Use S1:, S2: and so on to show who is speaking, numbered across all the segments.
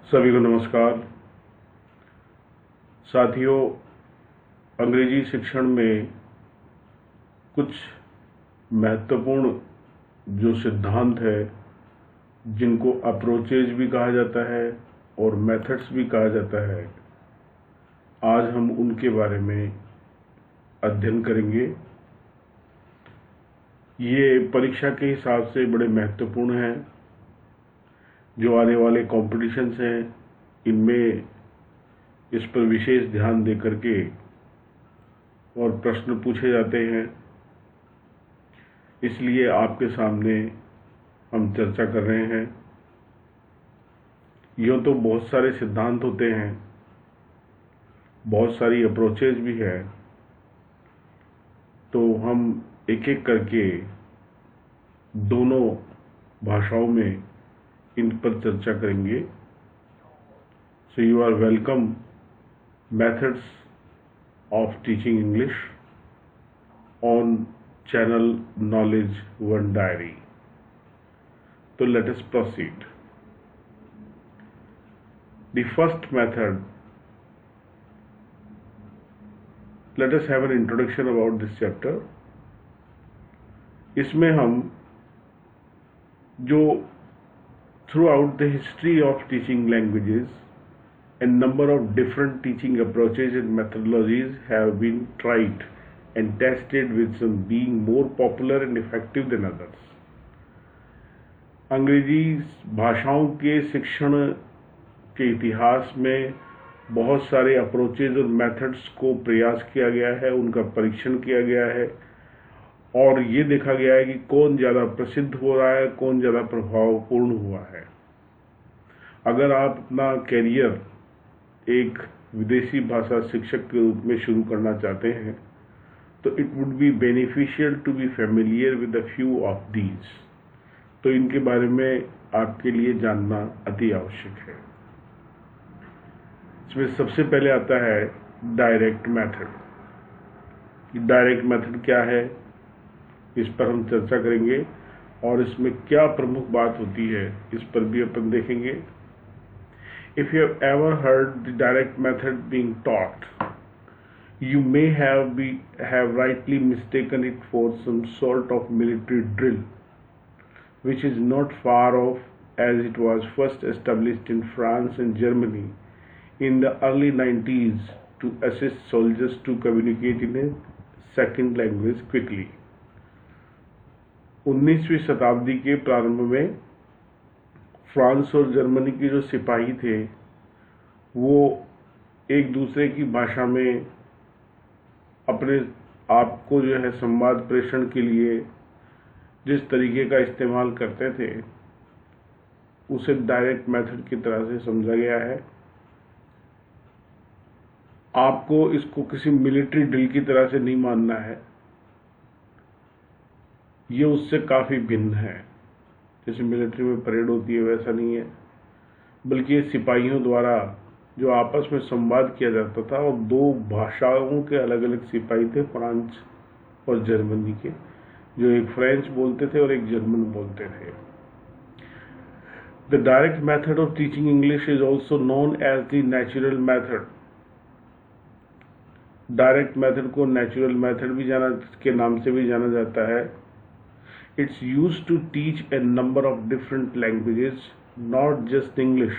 S1: सभी को नमस्कार। साथियों, अंग्रेजी शिक्षण में कुछ महत्वपूर्ण जो सिद्धांत है, जिनको अप्रोचेज भी कहा जाता है और मेथड्स भी कहा जाता है, आज हम उनके बारे में अध्ययन करेंगे। ये परीक्षा के हिसाब से बड़े महत्वपूर्ण हैं। जो आने वाले कॉम्पिटिशन्स हैं, इनमें इस पर विशेष ध्यान दे करके और प्रश्न पूछे जाते हैं। इसलिए आपके सामने हम चर्चा कर रहे हैं। यूँ तो बहुत सारे सिद्धांत होते हैं, बहुत सारी अप्रोचेज भी है, तो हम एक एक करके दोनों भाषाओं में इन पर चर्चा करेंगे। So you are welcome methods of teaching English on channel knowledge one diary. तो let us proceed. The first method, let us have an introduction about this chapter. इसमें हम जो throughout the history of teaching languages, a number of different teaching approaches and methodologies have been tried and tested, with some being more popular and effective than others. अंग्रेजी भाषाओं के शिक्षण के इतिहास में बहुत सारे अप्रोचेज और मेथड्स को प्रयास किया गया है, उनका परीक्षण किया गया है और ये देखा गया है कि कौन ज़्यादा प्रसिद्ध हो रहा है, कौन ज़्यादा प्रभावपूर्ण हुआ है। अगर आप अपना कैरियर एक विदेशी भाषा शिक्षक के रूप में शुरू करना चाहते हैं, तो it would be beneficial to be familiar with a few of these. तो इनके बारे में आपके लिए जानना अति आवश्यक है। इसमें सबसे पहले आता है डायरेक्ट मेथड। डायरेक्ट मेथड क्या है, इस पर हम चर्चा करेंगे और इसमें क्या प्रमुख बात होती है, इस पर भी अपन देखेंगे। If you have ever heard the direct method being taught, you may have rightly mistaken it for some sort of military drill, which is not far off, as it was first established in France and Germany in the early 90s to assist soldiers to communicate in a second language quickly. 19वीं शताब्दी के प्रारंभ में France और Germany के जो सिपाही थे, वो एक दूसरे की भाषा में अपने आप को जो है संवाद प्रेषण के लिए जिस तरीके का इस्तेमाल करते थे, उसे डायरेक्ट मेथड की तरह से समझा गया है। आपको इसको किसी मिलिट्री ड्रिल की तरह से नहीं मानना है, ये उससे काफ़ी भिन्न है। जैसे मिलिट्री में परेड होती है, वैसा नहीं है, बल्कि ये सिपाहियों द्वारा जो आपस में संवाद किया जाता था, और दो भाषाओं के अलग अलग सिपाही थे, फ्रांस और जर्मनी के, जो एक फ्रेंच बोलते थे और एक जर्मन बोलते थे। The direct method of teaching English is also known as the natural method. Direct method को नेचुरल मेथड भी के नाम से भी जाना जाता है। It's used to teach a number of different languages, not just English,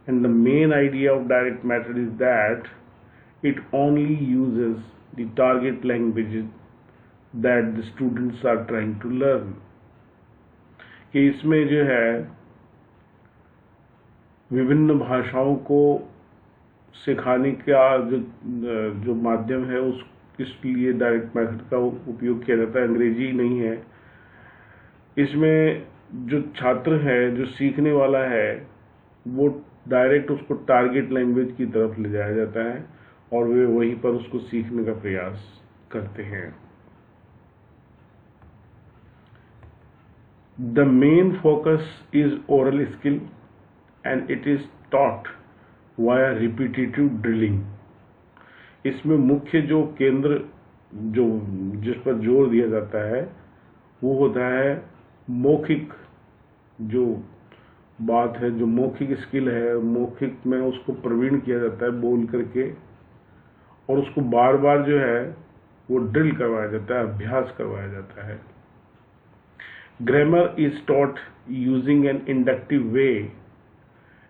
S1: and the main idea of direct method is that it only uses the target languages that the students are trying to learn. कि इसमें जो है विभिन्न भाषाओं को सिखाने का जो माध्यम है, उस इसलिए डायरेक्ट मेथड का उपयोग किया जाता है। अंग्रेजी नहीं है। इसमें जो छात्र है, जो सीखने वाला है, वो डायरेक्ट उसको टारगेट लैंग्वेज की तरफ ले जाया जाता है और वे वहीं पर उसको सीखने का प्रयास करते हैं। The main focus is oral skill and it is taught via repetitive drilling. इसमें मुख्य जो केंद्र जिस पर जोर दिया जाता है, वो होता है मौखिक जो बात है, जो मौखिक स्किल है, मौखिक में उसको प्रवीण किया जाता है बोल करके, और उसको बार बार जो है वो ड्रिल करवाया जाता है, अभ्यास करवाया जाता है। Grammar is taught using an inductive way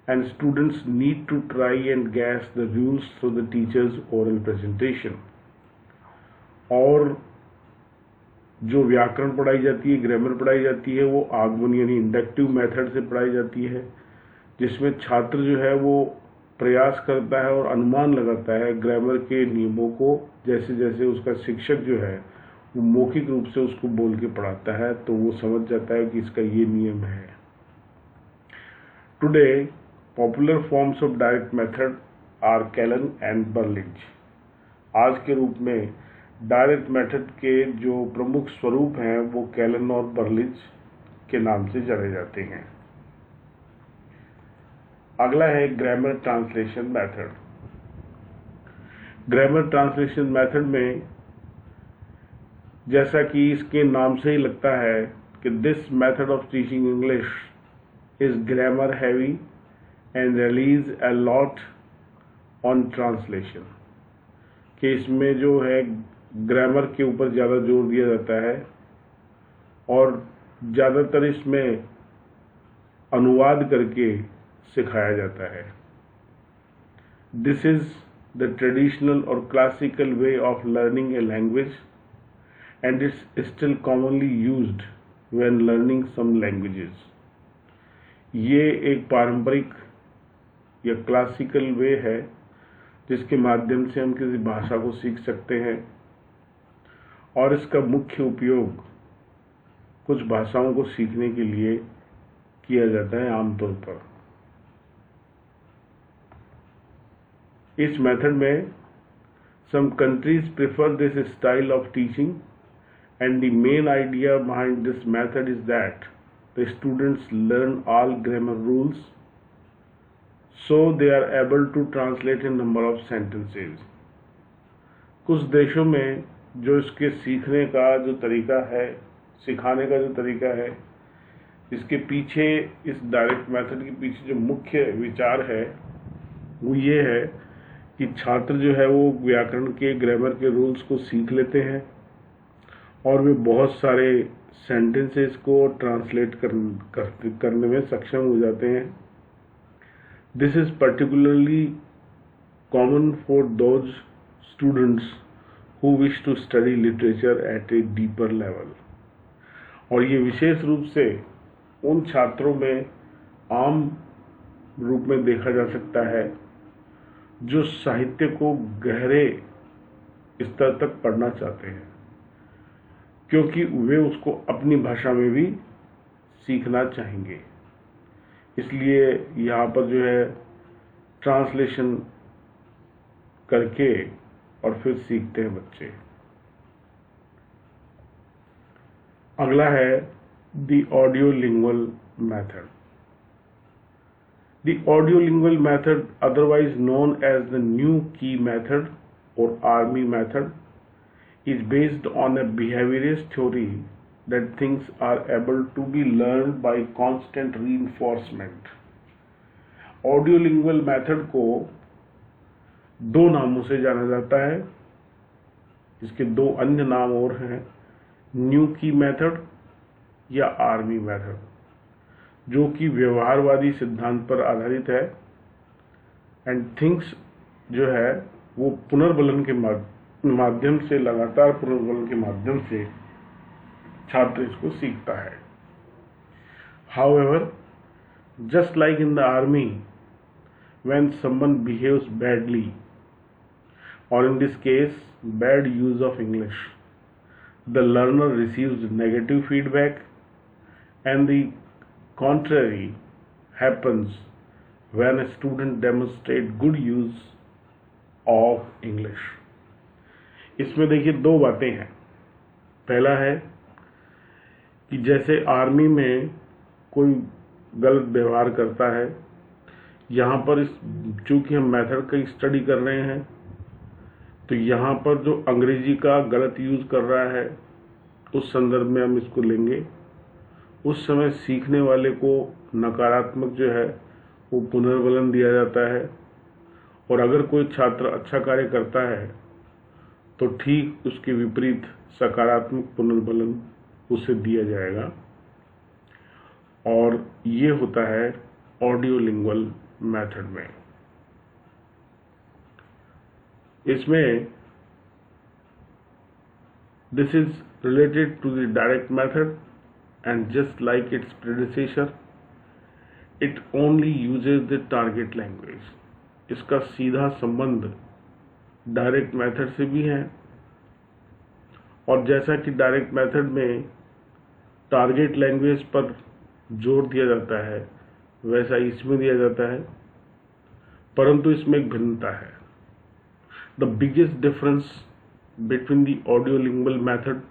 S1: and students need to try and guess the rules through the teacher's oral presentation। और जो व्याकरण पढ़ाई जाती है, ग्रामर पढ़ाई जाती है, वो आगमन यानी इंडक्टिव मेथड से पढ़ाई जाती है, जिसमें छात्र जो है वो प्रयास करता है और अनुमान लगाता है ग्रामर के नियमों को, जैसे जैसे उसका शिक्षक जो है वो मौखिक रूप से उसको बोल के पढ़ाता है, तो वो समझ जाता है कि इसका ये नियम है। Today popular forms of direct method are Callan and Berlitz. आज के रूप में डायरेक्ट मेथड के जो प्रमुख स्वरूप हैं वो कैलन और बर्लिंज के नाम से जाने जाते हैं। अगला है grammar translation method. Grammar translation method में, जैसा कि इसके नाम से ही लगता है कि this method of teaching English is grammar heavy and release a lot on translation, कि इसमें जो है ग्रामर के ऊपर ज़्यादा जोर दिया जाता है और ज़्यादातर इसमें अनुवाद करके सिखाया जाता है। दिस इज द ट्रेडिशनल और classical way of learning a language and it's still commonly used when learning some languages. ये एक पारंपरिक या क्लासिकल वे है जिसके माध्यम से हम किसी भाषा को सीख सकते हैं, और इसका मुख्य उपयोग कुछ भाषाओं को सीखने के लिए किया जाता है आमतौर पर। इस मेथड में some countries prefer this style of teaching, and the main idea behind this method is that the students learn all grammar rules so they are able to translate a number of sentences। कुछ देशों में जो इसके सीखने का जो तरीका है, सिखाने का जो तरीका है, इसके पीछे, इस डायरेक्ट मेथड के पीछे जो मुख्य विचार है वो ये है कि छात्र जो है वो व्याकरण के, ग्रामर के रूल्स को सीख लेते हैं और वे बहुत सारे सेंटेंसेस को ट्रांसलेट करने में सक्षम हो जाते हैं। This is particularly common for those students who wish to study literature at a deeper level, और ये विशेष रूप से उन छात्रों में आम रूप में देखा जा सकता है जो साहित्य को गहरे स्तर तक पढ़ना चाहते हैं, क्योंकि वे उसको अपनी भाषा में भी सीखना चाहेंगे। इसलिए यहाँ पर जो है ट्रांसलेशन करके और फिर सीखते हैं बच्चे। अगला है the audiolingual method. The audiolingual method, otherwise known as the new key method or army method, is based on a behaviorist theory that things are able to be learned by constant reinforcement। Audiolingual method को दो नामों से जाना जाता है, इसके दो अन्य नाम और हैं, न्यू की मेथड या आर्मी मेथड, जो कि व्यवहारवादी सिद्धांत पर आधारित है, एंड थिंग्स जो है वो पुनर्बलन के माध्यम से, लगातार पुनर्बलन के माध्यम से छात्र इसको सीखता है। However, just like in the army, when someone behaves badly, और in this case bad use of English, the learner receives negative feedback, and the contrary happens when a student demonstrates good use of English। इसमें देखिए दो बातें हैं। पहला है कि जैसे आर्मी में कोई गलत व्यवहार करता है, यहाँ पर चूंकि हम मेथड का स्टडी कर रहे हैं, तो यहाँ पर जो अंग्रेजी का गलत यूज कर रहा है उस संदर्भ में हम इसको लेंगे, उस समय सीखने वाले को नकारात्मक जो है वो पुनर्बलन दिया जाता है, और अगर कोई छात्र अच्छा कार्य करता है तो ठीक उसके विपरीत सकारात्मक पुनर्बलन उसे दिया जाएगा। और ये होता है ऑडियो लिंगुअल मेथड में। इसमें this is related to the direct method, and just like its predecessor, it only uses the target language. इसका सीधा संबंध डायरेक्ट मेथड से भी है, और जैसा कि डायरेक्ट मेथड में टारगेट लैंग्वेज पर जोर दिया जाता है वैसा इसमें दिया जाता है, परंतु इसमें एक भिन्नता है। The biggest difference between the audiolingual method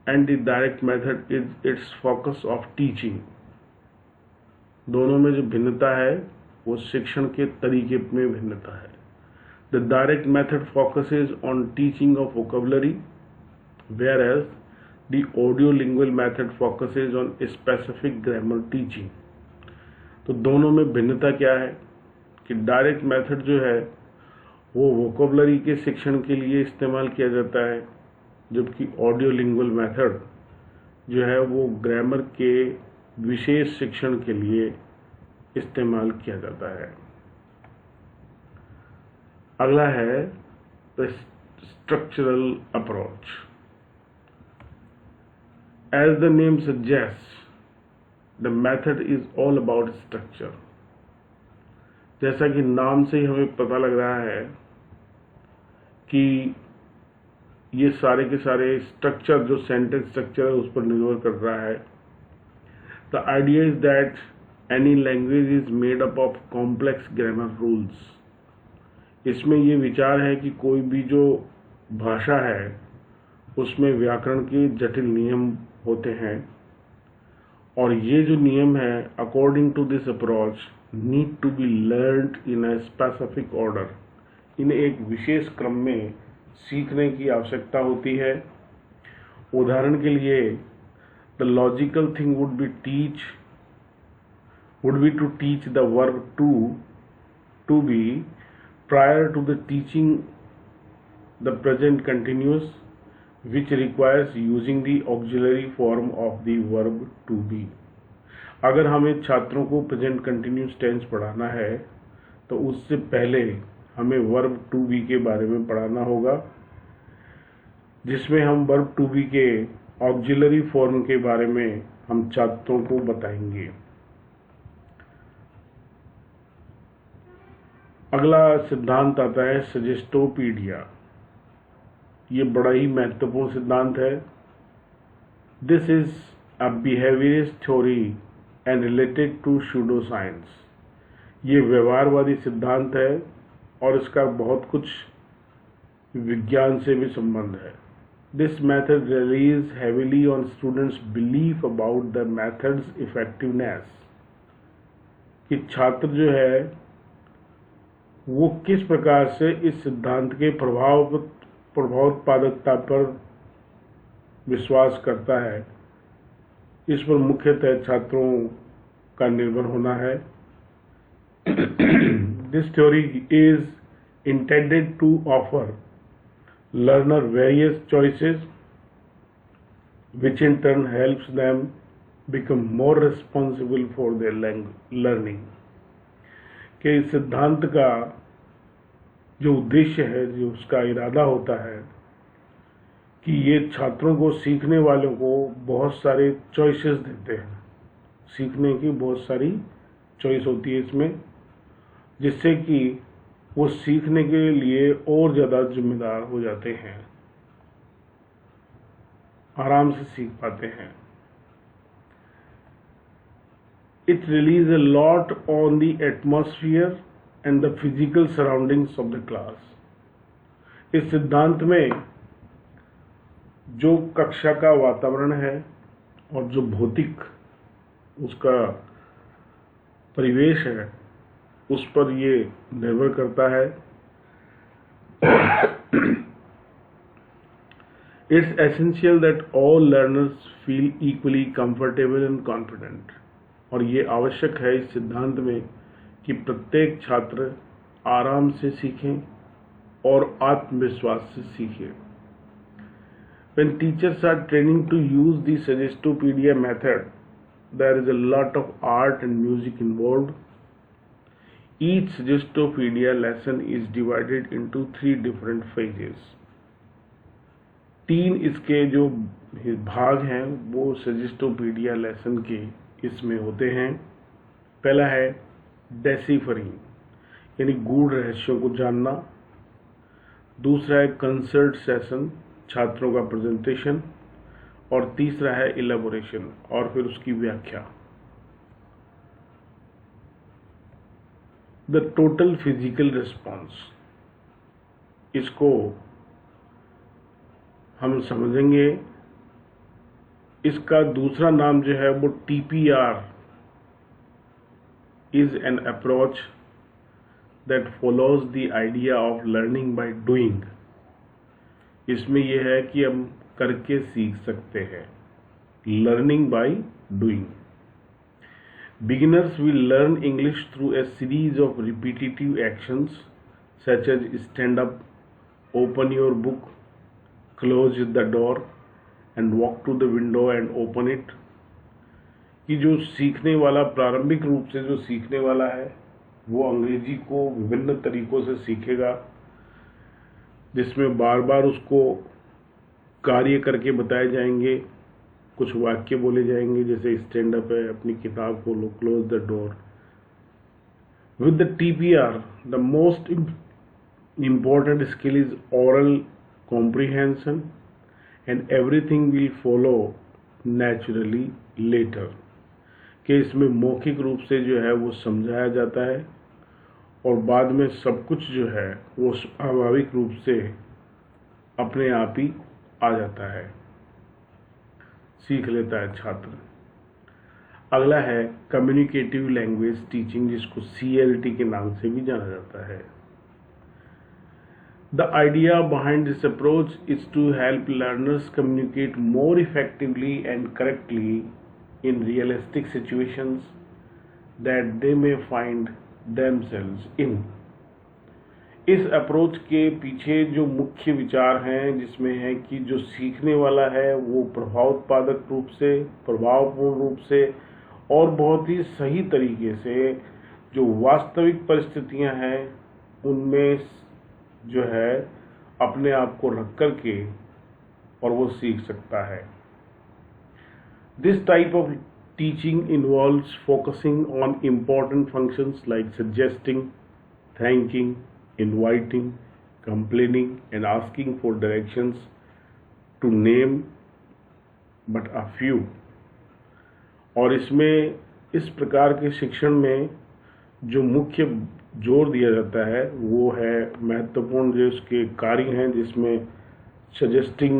S1: and the direct method is its focus of teaching. दोनों में जो भिन्नता है वो शिक्षण के तरीके में भिन्नता है। The direct method focuses on teaching of vocabulary, whereas the audiolingual method focuses on specific grammar teaching. तो दोनों में भिन्नता क्या है कि डायरेक्ट मेथड जो है वो वोकेबलरी के शिक्षण के लिए इस्तेमाल किया जाता है, जबकि ऑडियो लिंगुअल मेथड जो है वो ग्रामर के विशेष शिक्षण के लिए इस्तेमाल किया जाता है। अगला है the structural approach. As the name suggest, the method is all about structure. जैसा कि नाम से ही हमें पता लग रहा है कि ये सारे के सारे स्ट्रक्चर, जो सेंटेंस स्ट्रक्चर है उस पर निर्भर कर रहा है। The idea is that any language is made up of complex grammar rules. इसमें ये विचार है कि कोई भी जो भाषा है उसमें व्याकरण के जटिल नियम होते हैं, और ये जो नियम है according to this approach need to be learned in a specific order. इन्हें एक विशेष क्रम में सीखने की आवश्यकता होती है। उदाहरण के लिए the logical thing would be to teach the verb to be prior to the teaching the present continuous which requires using the auxiliary form of the verb to be। अगर हमें छात्रों को प्रेजेंट कंटिन्यूस टेंस पढ़ाना है तो उससे पहले हमें वर्ब टू बी के बारे में पढ़ाना होगा, जिसमें हम वर्ब टू बी के ऑक्सिलरी फॉर्म के बारे में हम छात्रों को बताएंगे। अगला सिद्धांत आता है सजेस्टोपीडिया। ये बड़ा ही महत्वपूर्ण सिद्धांत है। This is a behaviourist theory and related to pseudo science. ये व्यवहारवादी सिद्धांत है और इसका बहुत कुछ विज्ञान से भी संबंध है। This method release heavily on students belief about the methods effectiveness. कि छात्र जो है वो किस प्रकार से इस सिद्धांत के प्रभावोत्पादकता पर विश्वास करता है, इस पर मुख्यतः छात्रों का निर्भर होना है। This theory is intended to offer learner various choices which in turn helps them become more responsible for their learning. कि इस सिद्धांत का जो उद्देश्य है, जो उसका इरादा होता है कि ये छात्रों को, सीखने वालों को बहुत सारे चॉइसेस देते हैं। सीखने की बहुत सारी चॉइस होती है इसमें, जिससे कि वो सीखने के लिए और ज़्यादा जिम्मेदार हो जाते हैं, आराम से सीख पाते हैं। It relies a lot on the atmosphere and the physical surroundings of the class। इस सिद्धांत में जो कक्षा का वातावरण है और जो भौतिक उसका परिवेश है उस पर ये निर्भर करता है। It's essential that all learners feel equally comfortable and confident. और ये आवश्यक है इस सिद्धांत में कि प्रत्येक छात्र आराम से सीखें और आत्मविश्वास से सीखें. When teachers are training to use the Suggestopedia method, there is a lot of art and music involved. Each Suggestopedia lesson is divided into 3 different phases. 3 इसके जो भाग हैं वो Suggestopedia लेसन के इसमें होते हैं. पहला है डेसिफरिंग यानी गूढ़ रहस्यों को जानना. दूसरा है कंसर्ट सेशन, छात्रों का प्रेजेंटेशन. और तीसरा है इलेबोरेशन और फिर उसकी व्याख्या. द टोटल फिजिकल रिस्पॉन्स, इसको हम समझेंगे. इसका दूसरा नाम जो है वो TPR is an approach that follows the idea of learning by doing. इसमें यह है कि हम करके सीख सकते हैं. Learning by doing. Beginners will learn English through a series of repetitive actions such as stand up, open your book, close the door and walk to the window and open it. कि जो सीखने वाला प्रारंभिक रूप से जो सीखने वाला है वो अंग्रेजी को विभिन्न तरीकों से सीखेगा, जिसमें बार बार उसको कार्य करके बताए जाएंगे. कुछ वाक्य बोले जाएंगे जैसे स्टैंड अप है, अपनी किताब खोलो, close the door. With the TPR the most important skill is oral comprehension and everything will follow naturally later. कि इसमें मौखिक रूप से जो है वो समझाया जाता है और बाद में सब कुछ जो है वो स्वाभाविक रूप से अपने आप ही आ जाता है, सीख लेता है छात्र. अगला है कम्युनिकेटिव लैंग्वेज टीचिंग, जिसको CLT के नाम से भी जाना जाता है. The idea behind this approach is to help learners communicate more effectively and correctly in realistic situations that they may find themselves in. इस अप्रोच के पीछे जो मुख्य विचार हैं जिसमें है कि जो सीखने वाला है वो प्रभावोत्पादक रूप से, प्रभावपूर्ण रूप से और बहुत ही सही तरीके से जो वास्तविक परिस्थितियां हैं उनमें जो है अपने आप को रख करके और वो सीख सकता है. This type of teaching involves focusing on important functions like suggesting, thanking, inviting, complaining and asking for directions, to name but a few. और इसमें इस प्रकार के शिक्षण में जो मुख्य जोर दिया जाता है वो है महत्वपूर्ण जो इसके कार्य हैं, जिसमें सजेस्टिंग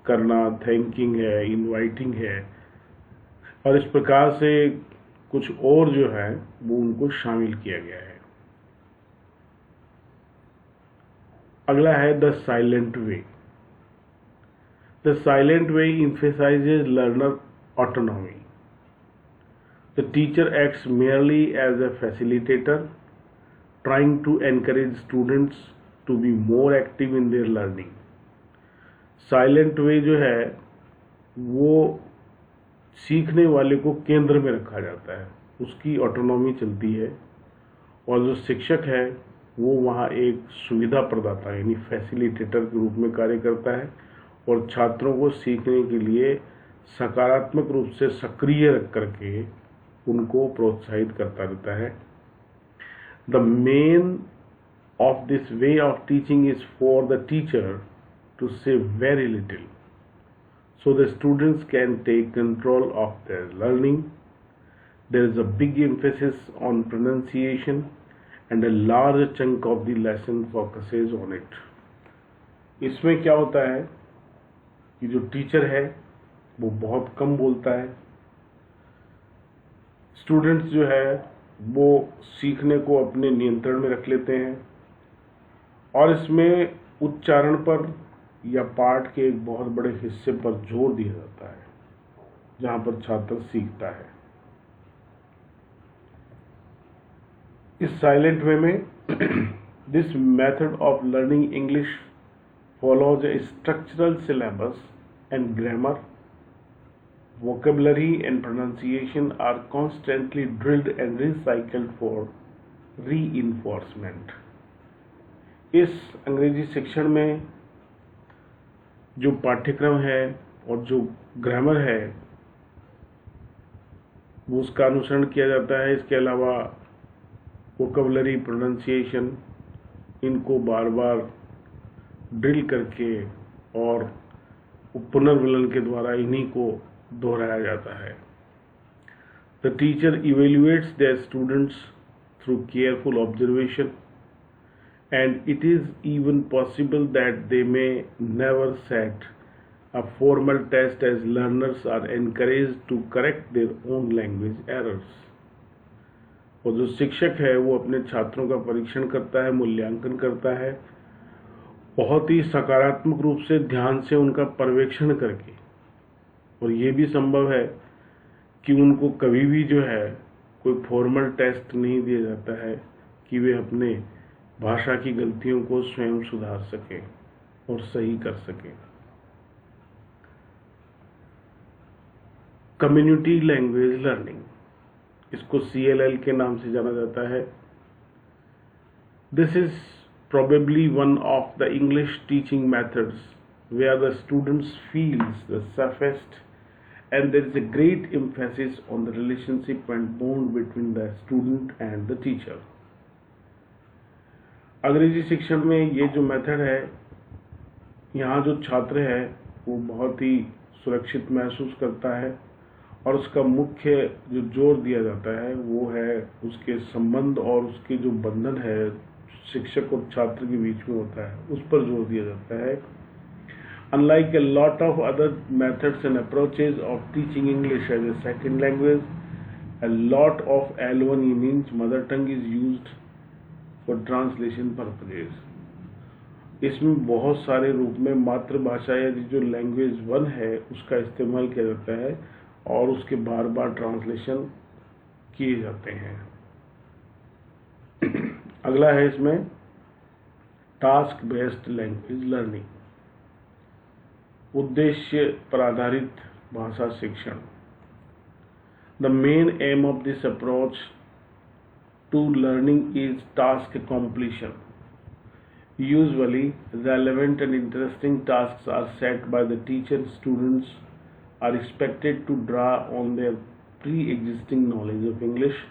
S1: करना, थैंकिंग है, इनवाइटिंग है और इस प्रकार से कुछ और जो है वो उनको शामिल किया गया है. अगला है the silent way. The silent way emphasizes learner autonomy. The teacher acts merely as a facilitator, trying to encourage students to be more active in their learning. Silent way जो है वो सीखने वाले को केंद्र में रखा जाता है, उसकी ऑटोनॉमी चलती है और जो शिक्षक है वो वहाँ एक सुविधा प्रदाता यानी फैसिलिटेटर के रूप में कार्य करता है और छात्रों को सीखने के लिए सकारात्मक रूप से सक्रिय रख करके उनको प्रोत्साहित करता रहता है. The main of this way of teaching is for the teacher to say very little so the students can take control of their learning. There is a big emphasis on pronunciation and a large chunk of the lesson focuses on it. इसमें क्या होता है कि जो teacher है वो बहुत कम बोलता है, स्टूडेंट्स जो है वो सीखने को अपने नियंत्रण में रख लेते हैं और इसमें उच्चारण पर या पाठ के एक बहुत बड़े हिस्से पर जोर दिया जाता है जहां पर छात्र सीखता है। इस साइलेंट वे में this method of learning English follows a structural syllabus and grammar, vocabulary and pronunciation are constantly drilled and recycled for reinforcement. इस अंग्रेजी शिक्षण में जो पाठ्यक्रम है और जो ग्रामर है वो उसका अनुसरण किया जाता है। इसके अलावा वोकैबुलरी, प्रोनाउंसिएशन, इनको बार बार ड्रिल करके और पुनर्विलन के द्वारा इन्हीं को दोहराया जाता है। The teacher evaluates their students through careful observation and it is even possible that they may never set a formal test as learners are encouraged to correct their own language errors. और जो शिक्षक है वो अपने छात्रों का परीक्षण करता है, मूल्यांकन करता है, बहुत ही सकारात्मक रूप से ध्यान से उनका पर्यवेक्षण करके। और ये भी संभव है कि उनको कभी भी जो है कोई फॉर्मल टेस्ट नहीं दिया जाता है कि वे अपने भाषा की गलतियों को स्वयं सुधार सकें और सही कर सकें। कम्युनिटी लैंग्वेज लर्निंग, इसको CLL के नाम से जाना जाता है। This is probably one of the English teaching methods where the students feels the safest and there is a great emphasis on the relationship and bond between the student and the teacher. अंग्रेजी शिक्षण में ये जो method है, यहाँ जो छात्र है वो बहुत ही सुरक्षित महसूस करता है और उसका मुख्य जो जोर दिया जाता है वो है उसके संबंध और उसके जो बंधन है शिक्षक और छात्र के बीच में होता है, उस पर जोर दिया जाता है। Unlike a lot of other methods and approaches of teaching English as a second language, a lot of L1 means mother tongue is used for translation purposes. इसमें बहुत सारे रूप में मातृभाषा या जो लैंग्वेज 1 है उसका इस्तेमाल किया जाता है और उसके बार बार ट्रांसलेशन किए जाते हैं। अगला है इसमें टास्क बेस्ड लैंग्वेज लर्निंग, उद्देश्य पर आधारित भाषा शिक्षण। The main aim of this approach to learning is task completion. Usually relevant and interesting tasks are set by the teacher. Students are expected to draw on their pre existing knowledge of English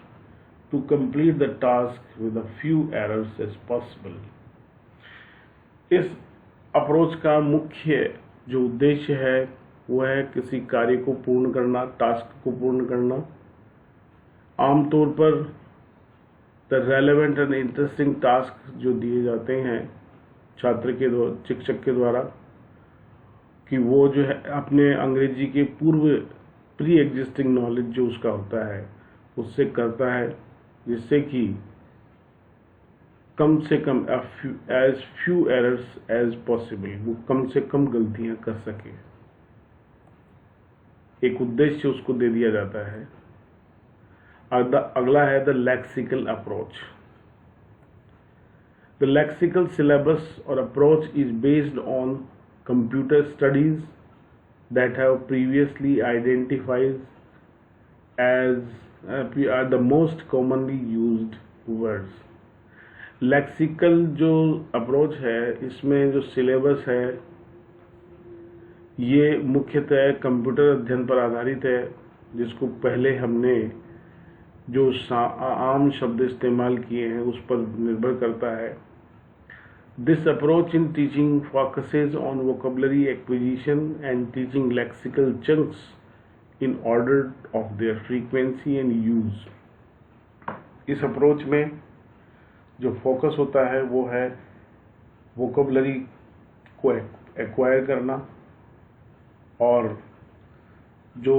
S1: to complete the task with a few errors as possible. इस approach का मुख्य जो उद्देश्य है वो है किसी कार्य को पूर्ण करना, टास्क को पूर्ण करना। आमतौर पर the relevant and interesting task जो दिए जाते हैं छात्र के द्वारा, शिक्षक के द्वारा, कि वो जो है अपने अंग्रेजी के पूर्व प्री एग्जिस्टिंग नॉलेज जो उसका होता है उससे करता है, जिससे कि कम से कम as few errors as possible, वो कम से कम गलतियां कर सके। एक उद्देश्य उसको दे दिया जाता है। अगला है the lexical approach. The lexical syllabus और approach is based on computer studies that have previously identified as are the most commonly used words. Lexical जो अप्रोच है इसमें जो सिलेबस है ये मुख्यतः कंप्यूटर अध्ययन पर आधारित है, जिसको पहले हमने जो आम शब्द इस्तेमाल किए हैं उस पर निर्भर करता है। This approach in teaching focuses on vocabulary acquisition and teaching lexical chunks in order of their frequency and use. इस अप्रोच में जो फोकस होता है वो है वोकैबुलरी को एक्वायर करना और जो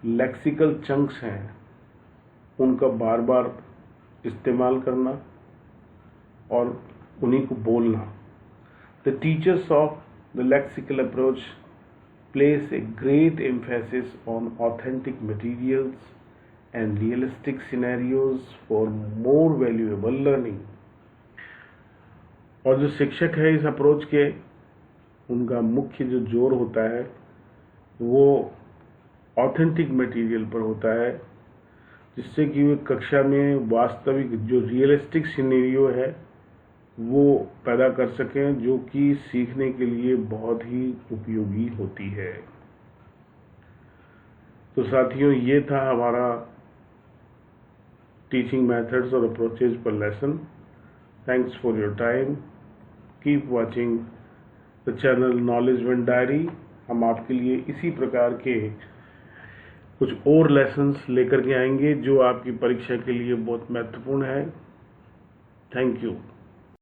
S1: लेक्सिकल चंक्स हैं उनका बार बार इस्तेमाल करना और उन्हीं को बोलना। The teachers of The lexical approach place a great emphasis on authentic materials and realistic scenarios for more valuable learning. और जो शिक्षक है इस अप्रोच के, उनका मुख्य जो जोर होता है वो ऑथेंटिक मटेरियल पर होता है, जिससे कि वे कक्षा में वास्तविक जो रियलिस्टिक सिनेरियो है वो पैदा कर सकें, जो कि सीखने के लिए बहुत ही उपयोगी होती है। तो साथियों, ये था हमारा टीचिंग मेथड्स और अप्रोचेज पर lesson. Thanks for your time. Keep watching the channel knowledge one diary. हम आपके लिए इसी प्रकार के कुछ और लेसन्स लेकर के आएंगे जो आपकी परीक्षा के लिए बहुत महत्वपूर्ण है। Thank you.